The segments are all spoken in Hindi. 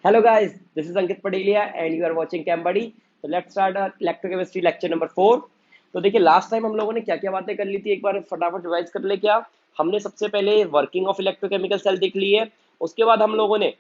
Hello guys, this is Ankit Padelia and you are watching ChemBuddy. तो let's start electrochemistry lecture number 4। तो देखिए लास्ट टाइम हम लोगों ने क्या क्या बातें कर ली थी, एक बार फटाफट रिवाइज कर ले। क्या हमने सबसे पहले वर्किंग ऑफ इलेक्ट्रोकेमिकल सेल देख ली है। उसके बाद हम लोगों ने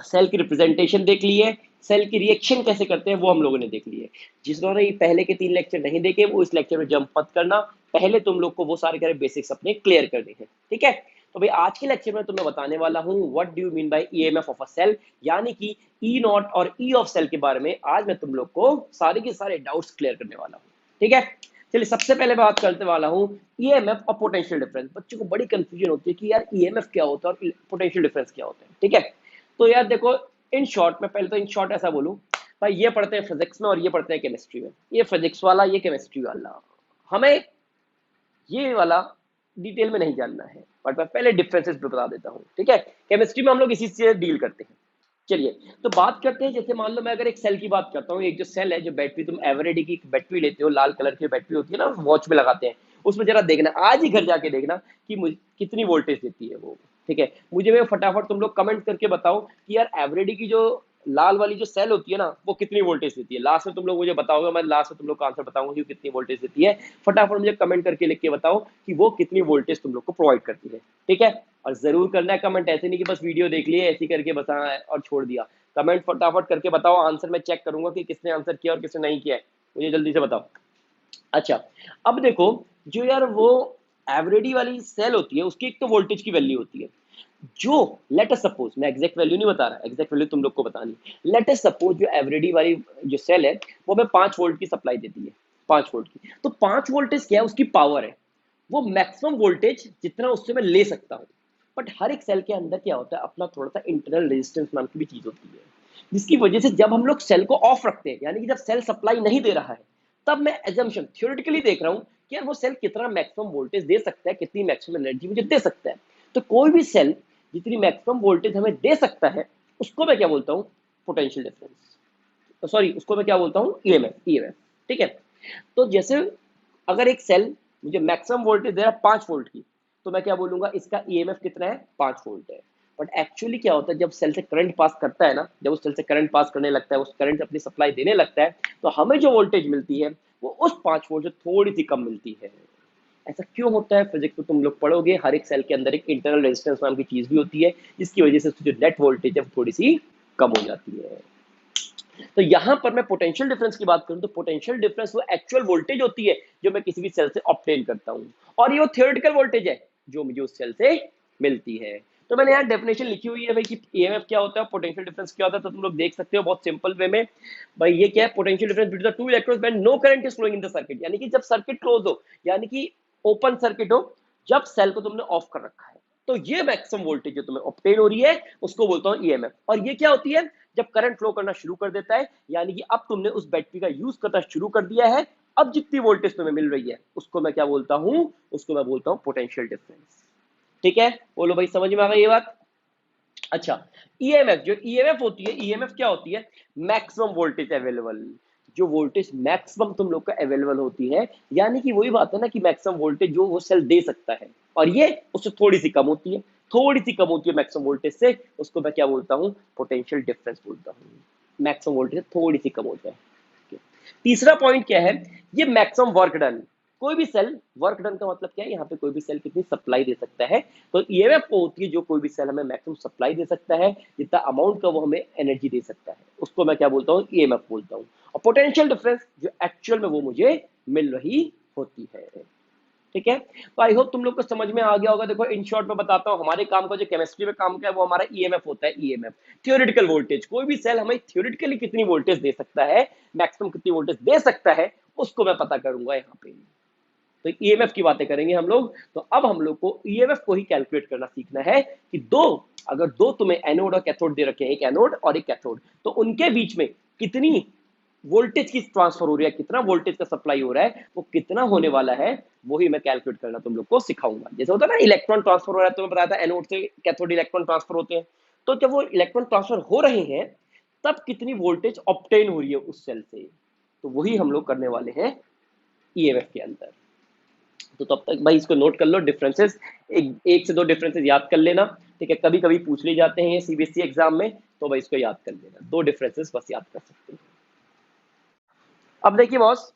सेल की रिप्रेजेंटेशन देख ली है, सेल की रिएक्शन कैसे करते हैं वो हम लोगों ने देख ली है। जिन्होंने ये पहले के 3 लेक्चर नहीं देखे वो इस लेक्चर में जंप मत करना, पहले तुम लोग को वो सारे बेसिक्स अपने क्लियर करने हैं, ठीक है। तो भाई आज के लेक्चर में तुम्हें बताने वाला हूँ what do you mean by EMF of a cell, यानी कि ई नॉट और ई ऑफ सेल के बारे में आज मैं तुम लोग को सारे के सारे डाउट्स क्लियर करने वाला हूँ, ठीक है। चलिए सबसे पहले बात करने वाला हूँ ईएमएफ और पोटेंशियल डिफरेंस। बच्चों को बड़ी कंफ्यूजन होती है कि यार ईएमएफ क्या होता है और पोटेंशियल डिफरेंस क्या होता है, ठीक है। तो यार देखो, इन शॉर्ट में पहले तो इन शॉर्ट ऐसा बोलूं, भाई ये पढ़ते हैं फिजिक्स में और ये पढ़ते हैं केमिस्ट्री में, ये फिजिक्स वाला ये केमिस्ट्री वाला, हमें ये वाला डिटेल में नहीं जानना है, बट मैं पहले डिफरेंसेस बता देता हूँ, ठीक है। केमिस्ट्री में हम लोग इसी से डील करते हैं। चलिए तो बात करते हैं, जैसे मान लो मैं अगर एक सेल की बात करता हूँ, एक जो सेल है, जो बैटरी तुम एवरेडी की बैटरी लेते हो, लाल कलर की बैटरी होती है ना, वॉच में लगाते हैं, उसमें जरा देखना, आज ही घर जाके देखना कि मुझे कितनी वोल्टेज देती है वो, ठीक है। मुझे मैं फटाफट तुम लोग कमेंट करके बताओ कि यार एवरेडी की जो लाल वाली जो सेल होती है ना वो कितनी वोल्टेज देती है। लास्ट में तुम लोग मुझे बताओगे, मैं लास्ट में तुम लोग का आंसर बताऊंगा कि कितनी वोल्टेज देती है। फटाफट मुझे कमेंट करके लिख के बताओ कि वो कितनी वोल्टेज तुम लोग को प्रोवाइड करती है, ठीक है। और जरूर करना है कमेंट, ऐसे नहीं कि बस वीडियो देख लिए ऐसे करके बता और छोड़ दिया। कमेंट फटाफट करके बताओ, आंसर मैं चेक करूंगा कि किसने आंसर किया और किसने नहीं किया है, मुझे जल्दी से बताओ। अच्छा, अब देखो, जो यार वो एवरेडी वाली सेल होती है उसकी एक तो वोल्टेज की वैल्यू होती है, जो लेट अस सपोज, मैं एग्जैक्ट वैल्यू नहीं बता रहा, एग्जैक्ट वैल्यू तुम लोग को बतानी। लेट अस सपोज जो एवरेडी वाली जो सेल है वो हमें 5 वोल्ट की सप्लाई देती है, 5 वोल्ट की। तो 5 वोल्टेज क्या है, उसकी पावर है, वो मैक्सिमम वोल्टेज जितना उससे मैं ले सकता हूँ। बट हर एक सेल के अंदर क्या होता है, अपना थोड़ा सा इंटरनल रेजिस्टेंस नाम की भी चीज होती है, जिसकी वजह से जब हम लोग सेल को ऑफ रखते हैं, यानी कि जब सेल सप्लाई नहीं दे रहा है, तब मैं एजम्पशन थ्योरेटिकली देख रहा हूँ कि यार वो सेल कितना मैक्सिमम वोल्टेज दे सकता है, कितनी मैक्सिमम एनर्जी मुझे दे सकता है। तो कोई भी सेल जितनी मैक्सिमम वोल्टेज हमें दे सकता है उसको मैं क्या बोलता हूँ, पोटेंशियल डिफरेंस, सॉरी उसको मैं क्या बोलता हूँ, ईएमएफ, ईएमएफ, ठीक है। तो जैसे अगर एक सेल मुझे मैक्सिमम वोल्टेज दे रहा है 5 वोल्ट की, तो मैं क्या बोलूंगा, इसका ईएमएफ कितना है, 5 वोल्ट है। बट एक्चुअली क्या होता है, जब सेल से करंट पास करता है ना, जब उस सेल से करंट पास करने लगता है, उस करंट से अपनी सप्लाई देने लगता है, तो हमें जो वोल्टेज मिलती है वो उस 5 वोल्ट से थोड़ी सी कम मिलती है। ऐसा क्यों होता है, फिजिक्स में तुम लोग पढ़ोगे, हर एक सेल के अंदर एक इंटरनल रेजिस्टेंस नाम की चीज भी होती है, जिसकी वजह से उसकी जो नेट वोल्टेज है वो थोड़ी सी कम हो जाती है। तो यहां पर मैं पोटेंशियल डिफरेंस की बात करूं तो पोटेंशियल डिफरेंस वो एक्चुअल वोल्टेज होती है जो मैं किसी भी सेल से ऑब्टेन करता हूं, और ये वो थ्योरेटिकल वोल्टेज है जो मुझे उस सेल से मिलती है। तो मैंने यहाँ डेफिनेशन लिखी हुई है भाई कि ईएमएफ क्या होता है, पोटेंशियल डिफरेंस क्या होता है, तो तुम लोग देख सकते हो बहुत सिंपल वे में। भाई ये क्या है, potential difference between the two electrons when no current is flowing in the circuit, यानी कि जब सर्किट क्लोज हो, यानी कि ओपन सर्किट हो, जब सेल को तुमने ऑफ कर रखा है, तो ये मैक्सिमम वोल्टेज जो तुम्हें ऑब्टेन हो रही है उसको बोलता हूं ईएमएफ। और ये क्या होती है, जब करंट फ्लो करना शुरू कर देता है, यानी कि अब तुमने उस बैटरी का यूज करना शुरू कर दिया है, अब जितनी वोल्टेज तुम्हें मिल रही है उसको मैं क्या बोलता हूं, उसको मैं बोलता हूं पोटेंशियल डिफरेंस, ठीक है। बोलो भाई समझ में आ गई ये बात। अच्छा, ईएमएफ, जो ईएमएफ होती है, ईएमएफ क्या होती है, मैक्सिमम वोल्टेज अवेलेबल, जो वोल्टेज मैक्सिमम तुम लोग का अवेलेबल होती है, यानी कि वही बात है ना कि मैक्सिमम वोल्टेज जो वो सेल दे सकता है, और ये उससे थोड़ी सी कम होती है, थोड़ी सी कम होती है मैक्सिमम वोल्टेज से, उसको मैं क्या बोलता हूँ, पोटेंशियल डिफरेंस बोलता हूँ। मैक्सिमम वोल्टेज थोड़ी सी कम हो जाए। तीसरा पॉइंट क्या है, ये मैक्सिमम वर्क डन, कोई भी सेल, वर्क डन का मतलब क्या है, यहाँ पे कोई भी सेल कितनी सप्लाई दे सकता है, तो ईएमएफ वो होती है जो कोई भी सेल हमें मैक्सिमम सप्लाई दे सकता है, जितना अमाउंट का वो हमें एनर्जी दे सकता है, उसको मैं क्या बोलता हूँ, ईएमएफ बोलता हूँ। और पोटेंशियल डिफरेंस जो एक्चुअल में वो मुझे मिल रही होती है, ठीक है। तो आई होप तुम लोग को समझ में आ गया होगा। देखो इन शॉर्ट में बताता हूँ, हमारे काम का जो केमिस्ट्री में काम का है वो हमारा ईएमएफ होता है, ईएमएफ थ्योरेटिकल वोल्टेज, कोई भी सेल हमें थ्योरेटिकली कितनी वोल्टेज दे सकता है, मैक्सिमम कितनी वोल्टेज दे सकता है, उसको मैं पता करूंगा यहाँ पे। तो ईएमएफ की बातें करेंगे हम लोग। तो अब हम लोग को ईएमएफ को ही कैलकुलेट करना सीखना है कि अगर दो तुम्हें एनोड और कैथोड दे रखे हैं, एक एनोड और एक कैथोड, तो उनके बीच में कितनी वोल्टेज की ट्रांसफर हो रही है, कितना वोल्टेज का सप्लाई हो रहा है, वो कितना होने वाला है, वही मैं कैलकुलेट करना तुम लोग को सिखाऊंगा। जैसे होता है ना इलेक्ट्रॉन ट्रांसफर हो रहा है, तो मैं बताया था एनोड से कैथोड इलेक्ट्रॉन ट्रांसफर होते हैं, तो जब वो इलेक्ट्रॉन ट्रांसफर हो रहे हैं तब कितनी वोल्टेज ऑब्टेन हो रही है उस सेल से, तो वही हम लोग करने वाले हैं ईएमएफ के अंदर। तो तब तक भाई इसको नोट कर लो, डिफरेंसेस एक से दो डिफरेंसेस याद कर लेना, ठीक है। कभी कभी पूछ लिए जाते हैं ये सीबीएसई एग्जाम में, तो भाई इसको याद कर लेना, दो डिफरेंसेस बस याद कर सकते हैं। अब देखिए बॉस,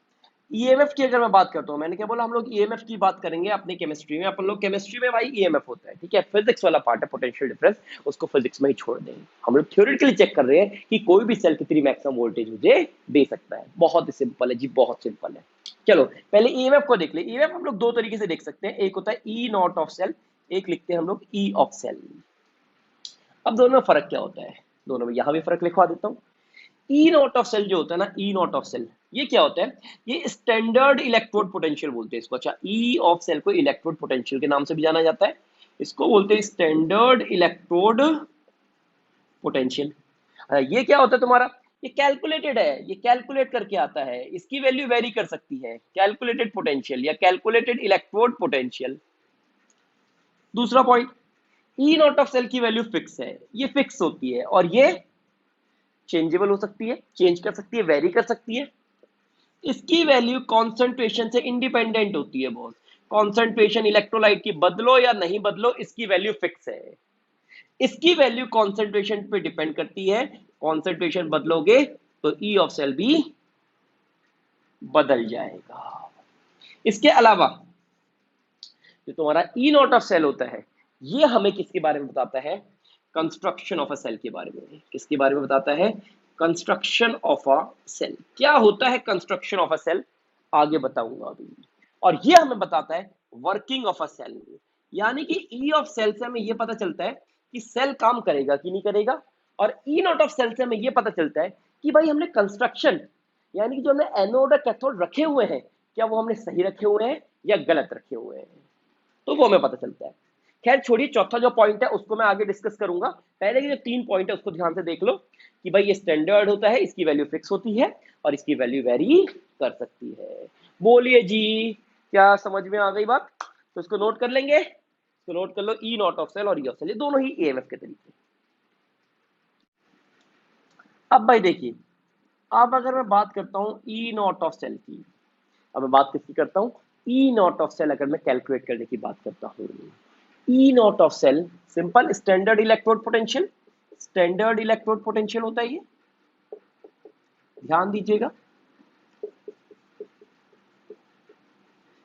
ईएमएफ की अगर मैं बात करता हूँ, मैंने क्या बोला, हम लोग ईएमएफ की बात करेंगे अपनी केमिस्ट्री में। अपन लोग केमिस्ट्री में भाई ईएमएफ होता है, ठीक है। फिजिक्स वाला पार्ट है पोटेंशियल डिफरेंस, उसको फिजिक्स में ही छोड़ देंगे। हम लोग थ्योरेटिकली चेक कर रहे हैं कि कोई भी सेल कितनी मैक्सिमम वोल्टेज मुझे दे सकता है। बहुत ही सिंपल है जी, बहुत सिंपल है। चलो पहले ईएमएफ को देख ले। ईएमएफ हम लोग दो तरीके से देख सकते हैं, एक होता है ई नॉट ऑफ सेल, एक लिखते हैं हम लोग ई ऑफ सेल। अब दोनों में फर्क क्या होता है, दोनों में यहां भी फर्क लिखवा देता हूँ। ई नॉट ऑफ सेल जो होता है ना, ई नॉट ऑफ सेल, ये क्या होता है, ये स्टैंडर्ड इलेक्ट्रोड पोटेंशियल बोलते हैं इसको। अच्छा, ई ऑफ सेल को इलेक्ट्रोड पोटेंशियल के नाम से भी जाना जाता है, इसको बोलते हैं स्टैंडर्ड इलेक्ट्रोड पोटेंशियल। ये क्या होता है तुम्हारा, ये कैलकुलेटेड है, ये कैलकुलेट करके आता है, इसकी वैल्यू वेरी कर सकती है, कैलकुलेटेड पोटेंशियल या कैलकुलेटेड इलेक्ट्रोड पोटेंशियल। दूसरा point, E naught of cell की वैल्यू फिक्स है, ये फिक्स होती है और ये चेंजेबल हो सकती है, चेंज कर सकती है, वेरी कर सकती है। इसकी वैल्यू कॉन्सेंट्रेशन से इंडिपेंडेंट होती है बॉस। कॉन्सेंट्रेशन इलेक्ट्रोलाइट की बदलो या नहीं बदलो, इसकी वैल्यू फिक्स है। इसकी वैल्यू कॉन्सेंट्रेशन पे डिपेंड करती है, कॉन्सेंट्रेशन बदलोगे तो ई ऑफ सेल भी बदल जाएगा। इसके अलावा जो तुम्हारा ई नॉट ऑफ सेल होता है, ये हमें किसके बारे में बताता है, कंस्ट्रक्शन ऑफ अ सेल के बारे में। किसके बारे में बताता है, कंस्ट्रक्शन ऑफ अ सेल। क्या होता है कंस्ट्रक्शन ऑफ अ सेल, आगे बताऊंगा अभी। और ये हमें बताता है वर्किंग ऑफ अ सेल, यानी कि ई ऑफ सेल से हमें ये पता चलता है कि सेल काम करेगा कि नहीं करेगा, और ई नॉट ऑफ सेल से हमें ये पता चलता है कि भाई हमने कंस्ट्रक्शन, यानी कि जो हमने एनोड और कैथोड रखे हुए हैं, क्या वो हमने सही रखे हुए हैं या गलत रखे हुए हैं, तो वो हमें पता चलता है। खैर छोड़िए, चौथा जो पॉइंट है उसको मैं आगे डिस्कस करूंगा। पहले के जो तीन पॉइंट है उसको ध्यान से देख लो कि भाई ये स्टैंडर्ड होता है, इसकी वैल्यू फिक्स होती है और इसकी वैल्यू वेरी कर सकती है। बोलिए जी, क्या समझ में आ गई बात, तो इसको नोट कर लेंगे, इसको नोट कर लो, ई नॉट ऑफ सेल और ई ऑफ सेल, ये दोनों ही ईएमएफ के तरीके। अब भाई देखिए, अब अगर मैं बात करता हूं ई नॉट ऑफ सेल की, अब मैं बात किसकी करता हूं, ई नॉट ऑफ सेल अगर मैं कैलकुलेट करने की बात करता हूं, E naught of cell simple standard electrode potential, standard electrode potential होता है ये, ध्यान दीजिएगा।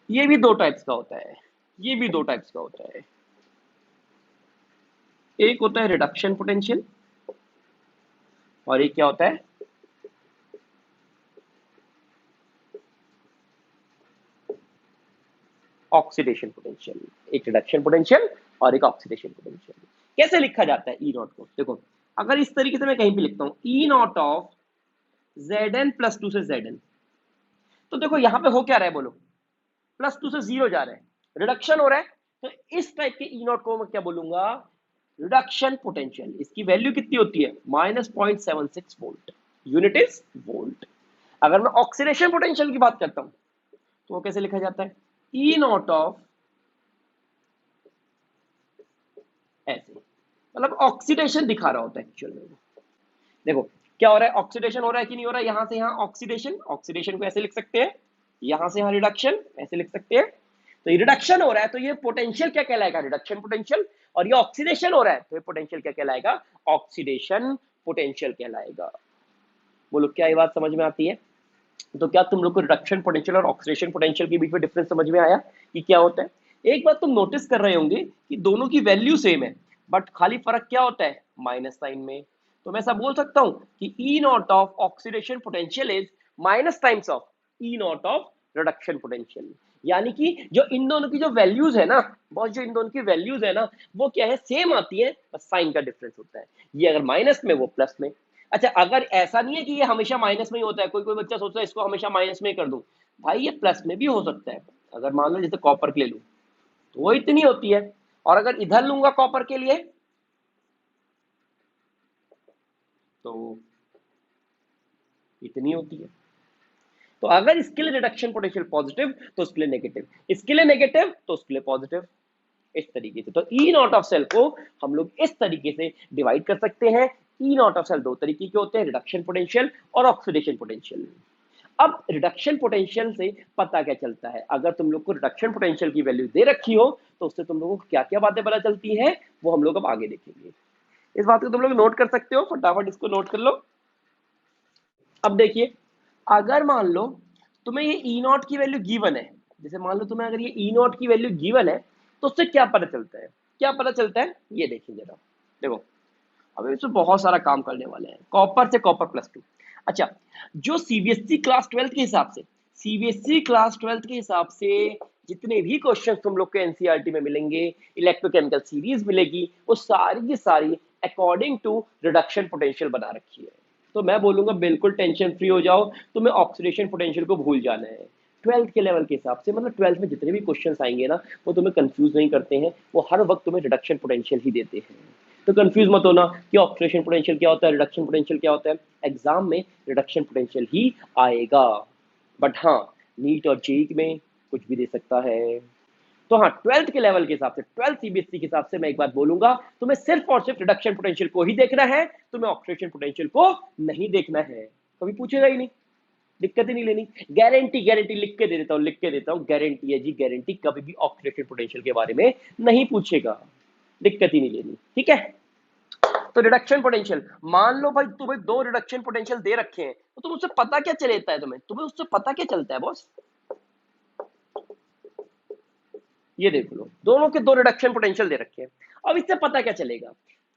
ये भी दो टाइप्स का होता है, ये भी दो टाइप्स का होता है, एक होता है रिडक्शन पोटेंशियल और एक क्या होता है ऑक्सीडेशन पोटेंशियल। एक रिडक्शन पोटेंशियल और एक ऑक्सीडेशन पोटेंशियल। कैसे लिखा जाता है ई नॉट को, देखो अगर इस तरीके से मैं कहीं भी लिखता हूं E naught of Zn plus two से Zn, तो देखो यहां पे हो क्या रहा है, बोलो, प्लस टू से जीरो जा रहा है, रिडक्शन हो रहा है, तो इस टाइप के ई नॉट को मैं क्या बोलूंगा, रिडक्शन पोटेंशियल। इसकी वैल्यू कितनी होती है, -0.76 वोल्ट, यूनिट इज वोल्ट। अगर मैं ऑक्सीडेशन पोटेंशियल की बात करता हूं तो वो कैसे लिखा जाता है, ई नॉट ऑफ, ऐसे, मतलब ऑक्सीडेशन दिखा रहा होता है एक्चुअल में। देखो क्या हो रहा है, ऑक्सीडेशन हो रहा है कि नहीं हो रहा है, यहां से यहां ऑक्सीडेशन, ऑक्सीडेशन को ऐसे लिख सकते हैं, यहां से यहां रिडक्शन ऐसे लिख सकते हैं। तो ये रिडक्शन हो रहा है तो ये पोटेंशियल क्या कहलाएगा, रिडक्शन पोटेंशियल, और ये ऑक्सीडेशन हो रहा है तो ये पोटेंशियल क्या कहलाएगा, ऑक्सीडेशन पोटेंशियल कहलाएगा। बोलो क्या ये बात समझ में आती है, तो क्या तुम लोग को रिडक्शन पोटेंशियल और ऑक्सीडेशन पोटेंशियल के बीच में डिफरेंस समझ में आया कि क्या होता है। एक बात तुम नोटिस कर रहे होंगे कि दोनों की वैल्यू सेम है, बट खाली फर्क क्या होता है, माइनस साइन में। तो मैं ऐसा बोल सकता हूं कि E naught of oxidation potential is minus times of E naught of reduction potential, यानी कि जो इन दोनों की जो वैल्यूज है ना बॉस, जो इन दोनों की वैल्यूज है ना वो क्या है, सेम आती है, बस साइन का डिफरेंस होता है, ये अगर माइनस में वो प्लस में। अच्छा अगर ऐसा नहीं है कि ये हमेशा माइनस में ही होता है, कोई कोई बच्चा सोचता है इसको हमेशा माइनस में ही कर दूं, भाई ये प्लस में भी हो सकता है। अगर मान लो जैसे कॉपर के ले लूं तो वो इतनी होती है, और अगर इधर लूंगा कॉपर के लिए तो इतनी होती है। तो अगर इसके लिए रिडक्शन पोटेंशियल पॉजिटिव तो उसके लिए नेगेटिव, इसके लिए नेगेटिव तो उसके लिए पॉजिटिव, इस तरीके से। तो ई नॉट ऑफ सेल को हम लोग इस तरीके से डिवाइड कर सकते हैं। ई नॉट ऑफ सेल दो तरीके के होते हैं, रिडक्शन पोटेंशियल और ऑक्सीडेशन पोटेंशियल। अब रिडक्शन पोटेंशियल से पता क्या चलता है, अगर तुम लोग को रिडक्शन पोटेंशियल की वैल्यू दे रखी हो तो उससे तुम लोगों को क्या क्या बातें पता चलती हैं वो हम लोग अब आगे देखेंगे। इस बात को तुम लोग नोट कर सकते हो, फटाफट इसको नोट कर लो। अब देखिए, अगर मान लो तुम्हें ये ई नॉट की वैल्यू गिवन है, जैसे मान लो तुम्हें अगर ये ई नॉट की वैल्यू गिवन है तो उससे क्या पता चलता है, क्या पता चलता है ये देखिए जरा। देखो अब इसमें बहुत सारा काम करने वाले हैं, कॉपर से कॉपर +2। अच्छा, जो सीबीएसई क्लास 12 के हिसाब से, सीबीएसई क्लास 12 के हिसाब से जितने भी क्वेश्चन तुम लोग के एनसीईआरटी में मिलेंगे, इलेक्ट्रोकेमिकल सीरीज मिलेगी, वो सारी की सारी अकॉर्डिंग टू रिडक्शन पोटेंशियल बना रखी है। तो मैं बोलूंगा बिल्कुल टेंशन फ्री हो जाओ, तुम्हें ऑक्सीडेशन पोटेंशियल को भूल जाना है 12th के लेवल के हिसाब से। मतलब 12th में जितने भी क्वेश्चन आएंगे ना वो तुम्हें कंफ्यूज नहीं करते हैं, वो हर वक्त तुम्हें रिडक्शन पोटेंशियल ही देते हैं। तो कंफ्यूज मत होना कि ऑक्सीडेशन पोटेंशियल क्या होता है, रिडक्शन पोटेंशियल क्या होता है। एग्जाम में रिडक्शन पोटेंशियल ही आएगा, बट हाँ नीट और जेईई में कुछ भी दे सकता है। तो हाँ 12th के लेवल के हिसाब से, 12th सीबीएसई के हिसाब से मैं एक बात बोलूंगा, तुम्हें सिर्फ और सिर्फ रिडक्शन पोटेंशियल को ही देखना है, तुम्हें ऑक्सीडेशन पोटेंशियल को नहीं देखना है। कभी पूछेगा ही नहीं, दिक्कत ही नहीं लेनी। गारंटी गारंटी लिख के दे देता हूँ, लिख के देता हूँ, गारंटी है जी गारंटी, कभी भी ऑक्सीडेशन पोटेंशियल के बारे में नहीं पूछेगा, दिक्कत ही नहीं लेनी। ठीक है, तो रिडक्शन पोटेंशियल, मान लो भाई तुम्हें दो रिडक्शन पोटेंशियल दे रखे हैं तो तुम उससे पता क्या चलता है, तुम्हें उससे पता क्या चलता है बॉस। ये देख लो, दोनों के दो रिडक्शन पोटेंशियल दे रखे हैं। अब इससे पता क्या चलेगा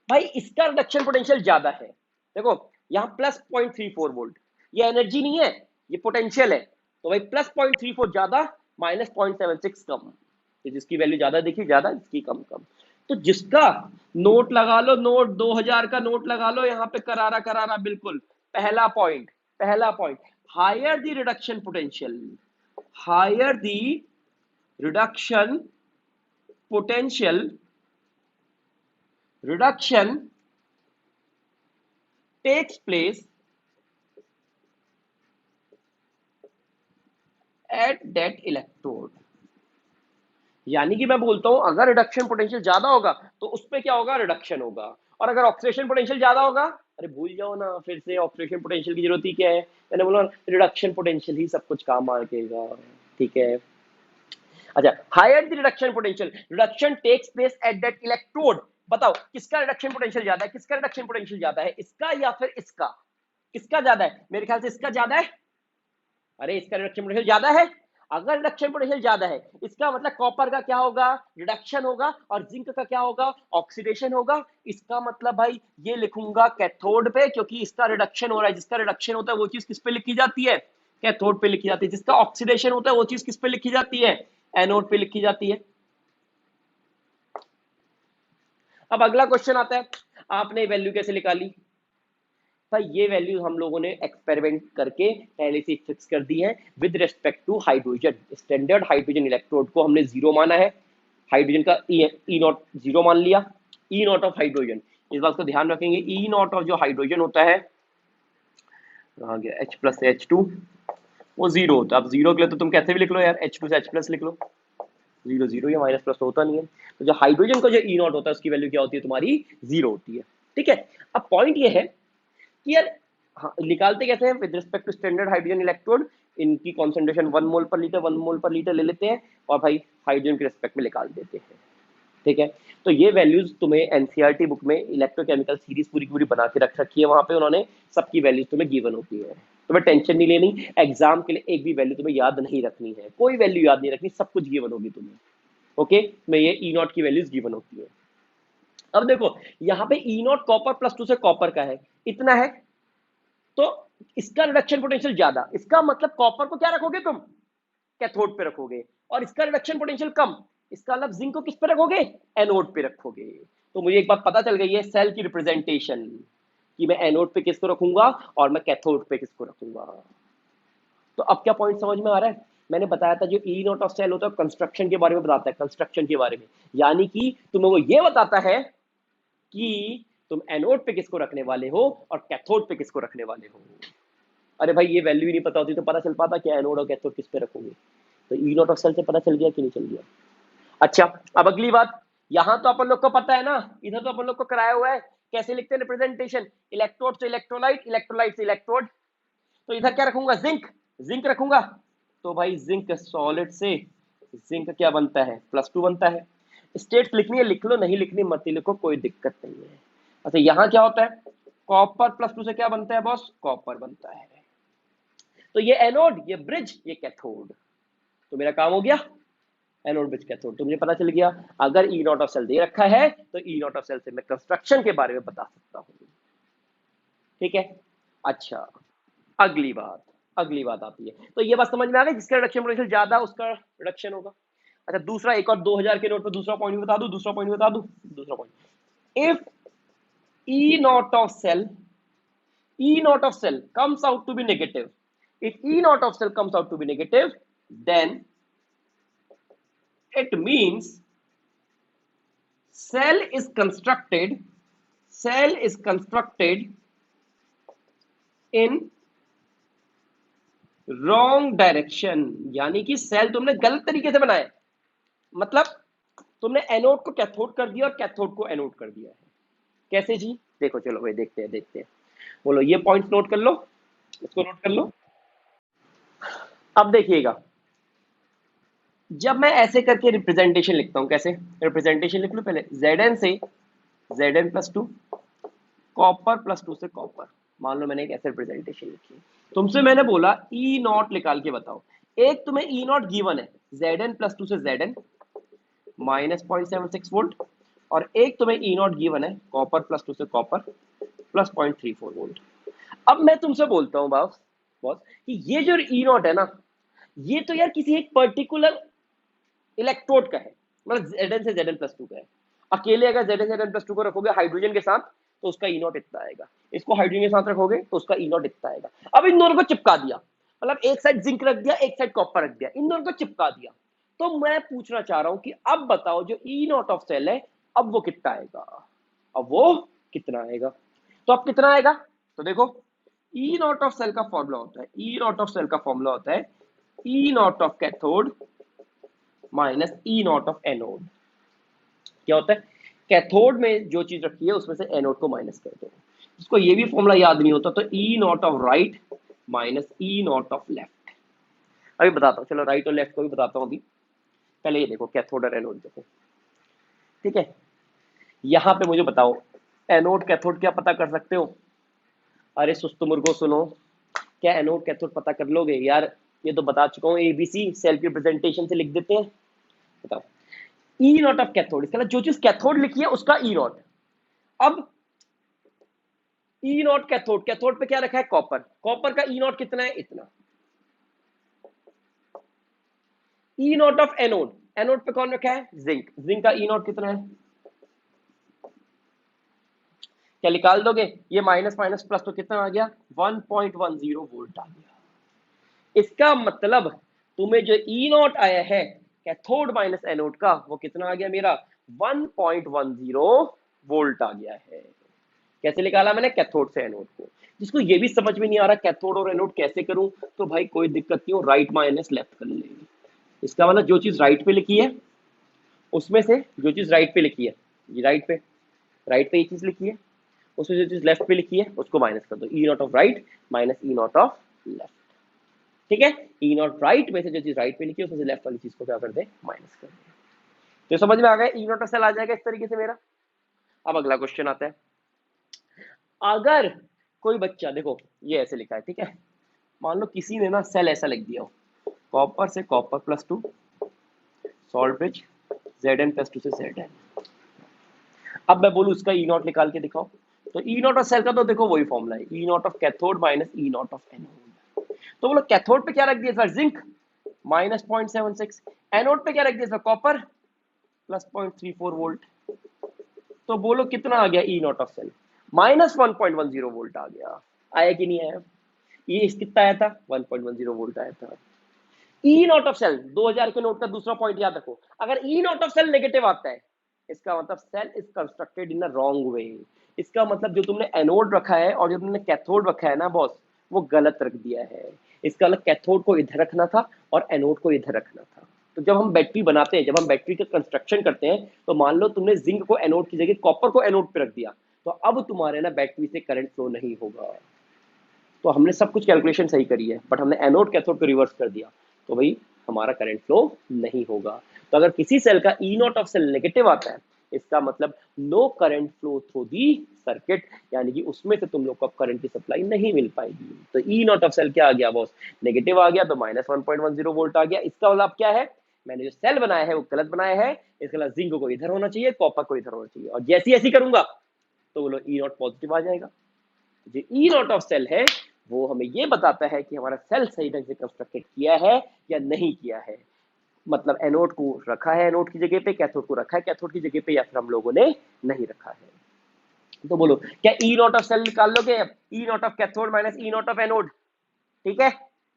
भाई, इसका रिडक्शन पोटेंशियल ज्यादा है। देखो यहाँ +0.34 वोल्ट, ये एनर्जी नहीं है ये पोटेंशियल है, तो भाई +0.34 ज्यादा, -0.76 कम। तो जिसकी वैल्यू ज्यादा देखी ज्यादा, जिसकी कम कम। तो जिसका नोट लगा लो, नोट 2000 का नोट लगा लो यहाँ पे, करारा करारा बिल्कुल। पहला पॉइंट, पहला point, higher the reduction potential, higher the reduction potential, reduction takes place at that electrode। यानी कि मैं बोलता हूं अगर रिडक्शन पोटेंशियल ज्यादा होगा तो उस पर क्या होगा, रिडक्शन होगा। और अगर ऑक्सीडेशन पोटेंशियल ज्यादा होगा, अरे भूल जाओ ना, फिर से ऑक्सीडेशन पोटेंशियल की जरूरत ही क्या है, मैंने बोला रिडक्शन पोटेंशियल ही सब कुछ काम आएगा। ठीक है, अच्छा, higher the reduction potential, reduction takes place at that electrode. बताओ किसका रिडक्शन पोटेंशियल ज्यादा है, किसका रिडक्शन पोटेंशियल ज्यादा है, इसका या फिर इसका, किसका ज्यादा है, मेरे ख्याल से इसका ज्यादा है। अरे इसका रिडक्शन पोटेंशियल ज्यादा है, अगर रिडक्शन पोटेंशियल ज्यादा है इसका मतलब कॉपर का क्या होगा, रिडक्शन होगा, और जिंक का क्या होगा, ऑक्सीडेशन होगा। इसका मतलब भाई ये लिखूंगा कैथोड पे, क्योंकि इसका रिडक्शन हो रहा है। जिसका रिडक्शन होता है वो चीज किस पे लिखी जाती है, कैथोड पे लिखी जाती है। जिसका ऑक्सीडेशन होता है वो चीज किस पे लिखी जाती है, एनोड पे लिखी जाती है। अब अगला क्वेश्चन आता है, आपने वैल्यू कैसे निकाली भाई, ये वैल्यू हम लोगों ने एक्सपेरिमेंट करके पहले से फिक्स कर दी है with respect to hydrogen. Standard hydrogen electrode को हमने 0 माना है, हाइड्रोजन का ई नॉट 0 मान लिया, ई नॉट ऑफ हाइड्रोजन। इस बात को ध्यान रखेंगे, ई नॉट ऑफ जो हाइड्रोजन होता है, H+H2 वो 0 होता है। अब 0 के लिए तो तुम कैसे भी लिख लो यार, H2 से H+ लिख लो, 0 0 या माइनस+ तो होता नहीं है। तो जो हाइड्रोजन का जो ई नॉट होता है उसकी वैल्यू क्या होती है, तुम्हारी 0 होती है। ठीक है, अब पॉइंट ये है कि यार हाँ, निकालते कैसे हैं, with respect to standard hydrogen electrode, इनकी concentration 1 mole per litre 1 mole per litre ले लेते हैं और भाई हाइड्रोजन के रिस्पेक्ट में निकाल देते हैं। ठीक है, तो ये वैल्यूज तुम्हें एनसीईआरटी बुक में इलेक्ट्रोकेमिकल सीरीज पूरी पूरी बना के रख रखी है, वहां पे उन्होंने सबकी वैल्यूज तुम्हें गिवन होती है। तुम्हें टेंशन नहीं लेनी, एग्जाम के लिए एक भी वैल्यू तुम्हें याद नहीं रखनी है, कोई वैल्यू याद नहीं रखनी, सब कुछ गिवन होगी तुम्हें। ओके, में ये ई नॉट की वैल्यूज गिवन होती है। अब देखो यहाँ पे ई नॉट कॉपर +2 से कॉपर का है, इतना है, तो इसका रिडक्शन पोटेंशियल ज्यादा, इसका मतलब कॉपर को क्या रखोगे तुम, कैथोड पे रखोगे, और इसका रिडक्शन पोटेंशियल कम, इसका मतलब जिंक को किस पे रखोगे, एनोड पे रखोगे। तो मुझे एक बात पता चल गई है, सेल की रिप्रेजेंटेशन, कि मैं एनोड पे किसको रखूंगा और मैं कैथोड पे किसको रखूंगा। तो अब क्या पॉइंट समझ में आ रहा है, मैंने बताया था जो ई नॉट ऑफ सेल होता है कंस्ट्रक्शन के बारे में बताता है, कंस्ट्रक्शन के बारे में, यानी कि तुम्हें वो ये बताता है कि तुम एनोड पे किसको रखने वाले हो और कैथोड पे किसको रखने वाले हो। अरे भाई ये वैल्यू ही नहीं पता होती तो पता चल पाता क्या एनोड और कैथोड किस पे रखोगे। तो ई नॉट ऑफ सेल से पता चल गया कि नहीं चल गया। अच्छा, अब अगली बात, यहां तो अपन लोग को पता है ना, इधर तो अपन लोग को कराया हुआ है कैसे लिखते हैं रिप्रेजेंटेशन, इलेक्ट्रोड से इलेक्ट्रोलाइट, इलेक्ट्रोलाइट से इलेक्ट्रोड। तो इधर क्या रखूंगा, जिंक, जिंक रखूंगा तो भाई जिंक सॉलिड से जिंक क्या बनता है, +2 बनता है। स्टेट्स लिखनी है लिख लो, नहीं लिखनी मत ही लिखो, कोई दिक्कत नहीं है। अच्छा यहाँ क्या होता है, कॉपर +2 से क्या बनता है बॉस, कॉपर बनता है। तो ये एनोड, ये ब्रिज, ये कैथोड। तो मेरा काम हो गया, एनोड ब्रिज कैथोड। तो मुझे पता चल गया अगर ई नॉट ऑफ सेल दे रखा है तो ई नॉट ऑफ सेल से मैं कंस्ट्रक्शन के बारे में बता सकता हूँ। ठीक है। अच्छा अगली बात, अगली बात आती है, तो ये बात समझ में आ गई, जिसका रिडक्शन पोटेंशियल ज्यादा उसका रिडक्शन होगा। अच्छा दूसरा, एक और 2000 के नोट पर दूसरा पॉइंट भी बता दूं, दूसरा पॉइंट बता दूं, दूसरा point, if E naught of cell, E naught of cell comes out to be negative. If E naught of cell comes out to be negative, then it means cell is constructed in wrong direction. यानी कि सेल तुमने गलत तरीके से बनाया, मतलब तुमने एनोड को कैथोड कर दिया और कैथोड को एनोड कर दिया है। कैसे जी, देखो चलो भाई देखते हैं। बोलो ये पॉइंट्स नोट कर लो, इसको नोट कर लो। अब देखिएगा, जब मैं ऐसे करके रिप्रेजेंटेशन लिखता हूं, कैसे रिप्रेजेंटेशन लिख लो, पहले Zn से Zn+2, कॉपर +2 से कॉपर। मान लो मैंने एक ऐसे रिप्रेजेंटेशन लिखी, तुमसे मैंने बोला ई नॉट निकाल के बताओ। एक तुम्हें ई नॉट गिवन है Zn+2 से Zn -0.76 वोल्ट, और एक तुम्हें ई नॉट गिवन है कॉपर +2 से कॉपर +0.34 वोल्ट। अब मैं तुमसे बोलता हूं बॉस कि ये जो ई नॉट है ना, ये तो यार किसी एक पर्टिकुलर इलेक्ट्रोड का है, मतलब Zn से Zn+2 का है। अकेले अगर Zn से Zn+2 को रखोगे हाइड्रोजन के साथ तो उसका ई नॉट इतना आएगा, इसको हाइड्रोजन के साथ रखोगे तो उसका ई नॉट इतना आएगा। अब इन दोनों को चिपका दिया, मतलब एक साइड जिंक रख दिया, एक साइड कॉपर रख दिया, इन दोनों को चिपका दिया। तो मैं पूछना चाह रहा हूं कि अब बताओ जो ई नॉट ऑफ सेल है, अब वो कितना आएगा, अब वो कितना आएगा। तो अब कितना आएगा, तो देखो ई नॉट ऑफ सेल का फॉर्मूला होता है, ई नॉट ऑफ सेल का फॉर्मूला होता है E naught of cathode minus E naught of anode. क्या होता है, कैथोड में जो चीज रखी है उसमें से एनोड को माइनस कर दो। जिसको ये भी फॉर्मूला याद नहीं होता तो E naught of right minus E naught of left. अभी बताता हूँ, चलो राइट और लेफ्ट को भी बताता हूँ। अभी पहले ये देखो कैथोड और एनोड देखो, ठीक है। यहाँ पे मुझे बताओ एनोड कैथोड क्या पता कर सकते हो। अरे सुस्त मुर्गो सुनो, क्या एनोड कैथोड पता कर लोगे यार, ये तो बता चुका हूँ, एबीसी सेल की प्रेजेंटेशन से लिख देते हैं। बताओ ई नॉट ऑफ कैथोड, इसका जो चीज कैथोड लिखी है उसका ई नॉट। अब ई नॉट कैथोड, कैथोड पे क्या रखा है कॉपर, कॉपर का ई नॉट कितना है, इतना। ई नॉट ऑफ एनोड, एनोड पे कौन रखा है जिंक, जिंक का ई नॉट कितना है, क्या निकाल दोगे, ये माइनस माइनस प्लस तो कितना आ गया 1.10 वोल्ट आ गया। इसका मतलब तुम्हें जो ई नॉट आया है कैथोड माइनस एनोड का, वो कितना आ गया मेरा 1.10 वोल्ट आ गया है। कैसे निकाला मैंने, कैथोड से एनोड को। जिसको ये भी समझ में नहीं आ रहा कैथोड और एनोड कैसे करूं, तो भाई कोई दिक्कत नहीं हो, राइट माइनस लेफ्ट कर लेंगे। इसका मतलब जो चीज राइट पे लिखी है उसमें से जो चीज राइट पे लिखी है, ये राइट पे ये चीज लिखी है, उसमें जो चीज लेफ्ट पे लिखी है उसको माइनस कर दो, E naught of right minus E naught of left. ठीक है, ई नॉट राइट में से जो चीज राइट पे लिखी है उसमें से लेफ्ट वाली चीज को क्या कर दे, माइनस कर दे। तो समझ में आ गया, ई नॉट ऑफ सेल आ जाएगा इस तरीके से मेरा। अब अगला क्वेश्चन आता है, अगर कोई बच्चा, देखो ये ऐसे लिखा है, ठीक है, मान लो किसी ने ना सेल ऐसा लिख दिया हो, कॉपर से कॉपर +2 सॉल्ट ब्रिज Zn+2 से Zn। अब मैं बोलूं इसका ई नॉट निकाल के दिखाओ, तो ई नॉट ऑफ सेल का तो देखो वही फॉर्मूला है, E naught of cathode minus E naught of anode. तो बोलो कैथोड पे क्या रख दिया सर, जिंक -0.76, एनोड पे क्या रख दिया सर, कॉपर +0.34 वोल्ट। तो बोलो कितना आ गया ई नॉट ऑफ सेल, -1.10 वोल्ट आ गया। आया कि नहीं आया, ये कितना आया था 1.10 वोल्ट आया था। ई नॉट ऑफ सेल 2000 के नोट का दूसरा पॉइंट याद रखो, अगर E naught of cell negative आता है इसका मतलब cell is constructed in a wrong way. इसका मतलब जो तुमने एनोड रखा है और जो तुमने कैथोड रखा है ना बॉस, वो गलत रख दिया है। इसका मतलब कैथोड को इधर रखना था और एनोड को इधर रखना था। तो जब हम बैटरी बनाते हैं, जब हम बैटरी का कंस्ट्रक्शन करते हैं, तो मान लो तुमने जिंक को एनोड की जगह कॉपर को एनोड पे रख दिया, तो अब तुम्हारे ना बैटरी से करंट फ्लो नहीं होगा। तो हमने सब कुछ कैलकुलेशन सही करी है, बट हमने एनोड कैथोड को रिवर्स कर दिया, तो भाई हमारा करंट फ्लो नहीं होगा। तो अगर किसी सेल का E naught of cell negative आता है, इसका मतलब no current flow through the circuit, यानी कि उसमें से तुम लोग को करंट की सप्लाई नहीं मिल पाएगी। तो ई नॉट ऑफ सेल क्या आ गया बॉस, नेगेटिव आ गया, तो -1.10 वोल्ट आ गया। इसका मतलब क्या है, मैंने जो सेल बनाया है वो गलत बनाया है, इसका मतलब जिंक को इधर होना चाहिए, कॉपर को इधर होना चाहिए, और जैसी ऐसी करूंगा तो बोलो ई नॉट पॉजिटिव आ जाएगा। जो ई नॉट ऑफ सेल है वो हमें ये बताता है कि हमारा सेल सही ढंग से कंस्ट्रक्टेड किया है या नहीं किया है। मतलब एनोड को रखा है एनोड की जगह पे, कैथोड को रखा है कैथोड की जगह पे, या फिर हम लोगों ने नहीं रखा है। तो बोलो क्या ई नॉट ऑफ सेल निकाल लोगे, E naught of cathode minus E naught of anode, ठीक है,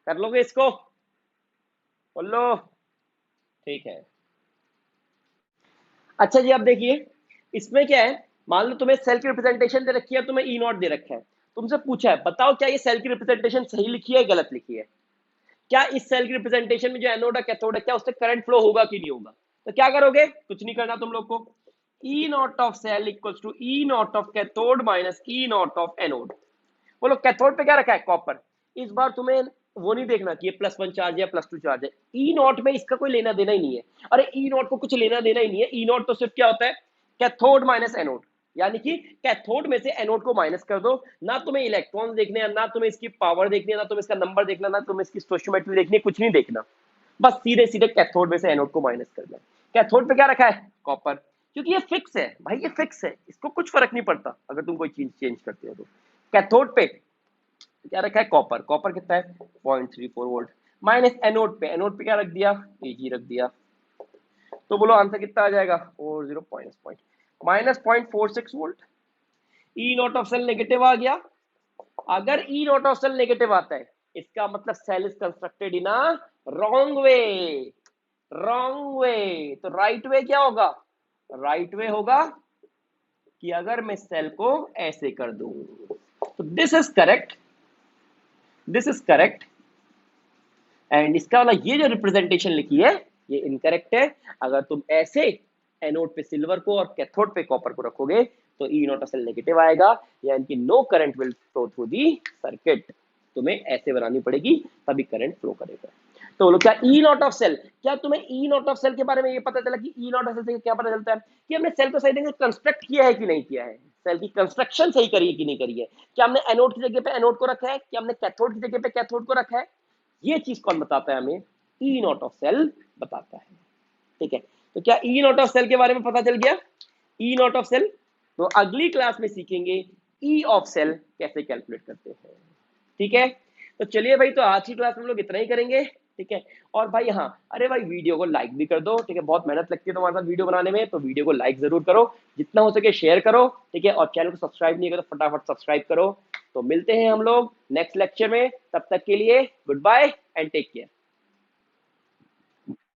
कर लोगे इसको, बोलो, ठीक है। अच्छा जी, आप देखिए इसमें क्या है, मान लो तुम्हें सेल की रिप्रेजेंटेशन दे रखी है, तुम्हें ई नॉट दे रखा है, तुमसे पूछा है बताओ क्या ये सेल की रिप्रेजेंटेशन सही लिखी है गलत लिखी है, क्या इस सेल की रिप्रेजेंटेशन में जो एनोड है कैथोड है क्या उससे करंट फ्लो होगा कि नहीं होगा। तो क्या करोगे, कुछ नहीं करना तुम लोग को, E naught of cell equals to E naught of cathode minus E naught of anode. बोलो कैथोड पे क्या रखा है, कॉपर, इस बार तुम्हें वो नहीं देखना कि ये +1 चार्ज है +2 चार्ज है, ई नॉट में इसका कोई लेना देना ही नहीं है। अरे ई नॉट को कुछ लेना देना ही नहीं है, ई नॉट तो सिर्फ क्या होता है, कैथोड माइनस एनोड, यानी कि कैथोड में से एनोड को माइनस कर दो, ना तुम्हें इलेक्ट्रॉन देखने हैं, ना तुम्हें इसकी पावर देखनी है, ना तुम्हें इसका नंबर देखना, ना तुम्हें इसकी स्टोइचियोमेट्री देखनी है, कुछ नहीं देखना, बस सीधे सीधे कैथोड में से एनोड को माइनस करना है। कैथोड पे क्या रखा है, कॉपर, क्योंकि ये फिक्स है भाई, ये फिक्स है, इसको कुछ फर्क नहीं पड़ता अगर तुम कोई चीज चेंज करते हो तो। कैथोड पे क्या रखा है, कॉपर, कॉपर कितना है 0.34 वोल्ट, माइनस एनोड पे क्या रख दिया, एजी रख दिया, तो बोलो आंसर कितना आ जाएगा, और 0 -0.46 volt. E naught of cell negative आ गया, अगर E naught of cell negative आता है इसका मतलब cell is constructed in a wrong way, wrong way, तो राइट वे क्या होगा, राइट वे होगा कि अगर मैं सेल को ऐसे कर दूं, तो this is correct, this is correct, and इसका वाला ये जो रिप्रेजेंटेशन लिखी है ये इनकरेक्ट है। अगर तुम ऐसे एनोड पे सिल्वर को और कैथोड पे कॉपर को रखोगे तो E naught of cell negative आएगा, यानी कि no current will flow through the circuit, तुम्हें ऐसे बनानी पड़ेगी तभी करंट फ्लो करेगा। तो बोलो क्या ई नॉट ऑफ सेल, क्या तुम्हें ई नॉट ऑफ सेल के बारे में ये पता चला कि ई नॉट ऑफ सेल से क्या पता चलता है कि हमने सेल को सही ढंग से कंस्ट्रक्ट किया है कि नहीं किया है, सेल की कंस्ट्रक्शन सही करी है कि नहीं करी है, क्या हमने एनोड की जगह पे एनोड को रखा है, क्या हमने कैथोड की जगह पे कैथोड को रखा है, ये चीज कौन बताता है हमें, ई नॉट ऑफ सेल बताता है, ठीक है। तो क्या ई नॉट ऑफ सेल के बारे में पता चल गया, ई नॉट ऑफ सेल, तो अगली क्लास में सीखेंगे ई ऑफ सेल कैसे कैलकुलेट करते हैं, ठीक है। तो चलिए भाई, तो आज की क्लास में हम लोग इतना ही करेंगे, ठीक है। और भाई हाँ, अरे भाई वीडियो को लाइक भी कर दो, ठीक है, बहुत मेहनत लगती है तुम्हारे साथ वीडियो बनाने में, तो वीडियो को लाइक जरूर करो, जितना हो सके शेयर करो, ठीक है, और चैनल को सब्सक्राइब नहीं करो तो फटाफट सब्सक्राइब करो। तो मिलते हैं हम लोग नेक्स्ट लेक्चर में, तब तक के लिए goodbye and take care.